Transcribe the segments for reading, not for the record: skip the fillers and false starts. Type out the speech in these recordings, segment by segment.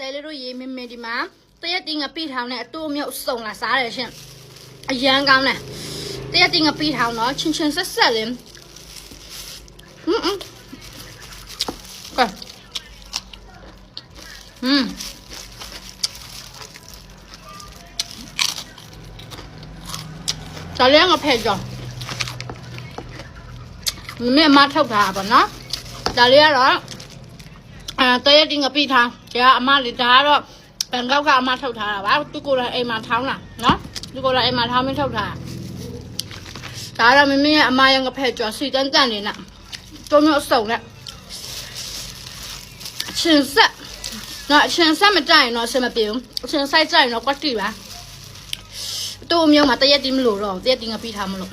တဲလေးတို့ရေးမင်းမင်းဒီမှာတရက်တင်ငပိထောင်နဲ့အတူအမြုပ်စုံလာစားတယ်ရှင်အရန်ကောင်းတယ်တရက်တင်ငပိထောင်တော့ချင်းချင်းဆက်ဆက်လေးကဲဒါလေးငါဖဲကြောင်းမင်းမထောက်တာပါနော်ဒါလေးကတော့တရက်တင်ငပိထောင်ဒါအမလေးဒါကတော့ဘန်ကောက်ကအမထုတ်ထားတာပါသူကိုယ်တိုင်အိမ်မှာထောင်းတာနော်သူကိုယ်တိုင်အိမ်မှာထောင်းမထုတ်ထားတာဒါတော့မင်းရဲ့အမရဲ့ငဖက်ကျော်စီတန်းတန်းနေနဲ့တုံးမျိုးအစုံနဲ့ချင်းဆက်နော်ချင်းဆက်မတိုင်တော့ဆင်မပြေဘူးချင်းဆိုင်ကြိုင်တော့ကွက်တီပါတူအမျိုးမှာတရက်တင်မလို့တော့တရက်တင်ငပိထားမလို့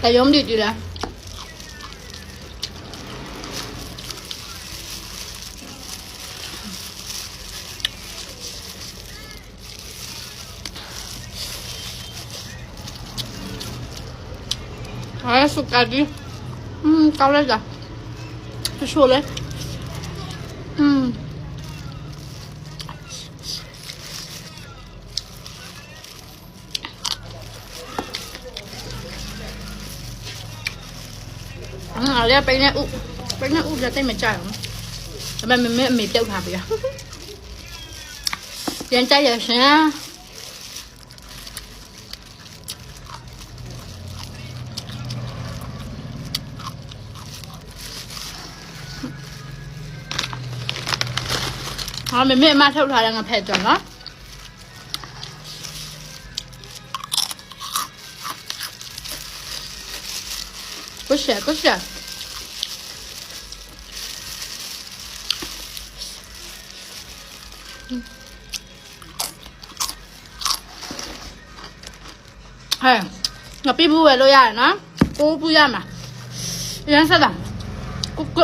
แต่ยอมดีแล้วสุกาดีเกาเลยจ้ะจะชัวร์เลยเรียกไปเนี่ยอุจะเต้นไม่ใจหรอทำไมมันไม่เปรี้ยวทาไปอ่ะเรียนใจอย่างเช่นมันไม่มาเท่าทายังเผ็ดจังเนาะก็เสียเฮ้ยงับปีบูเวลโลยานะกูปูยามายังสัตว์กู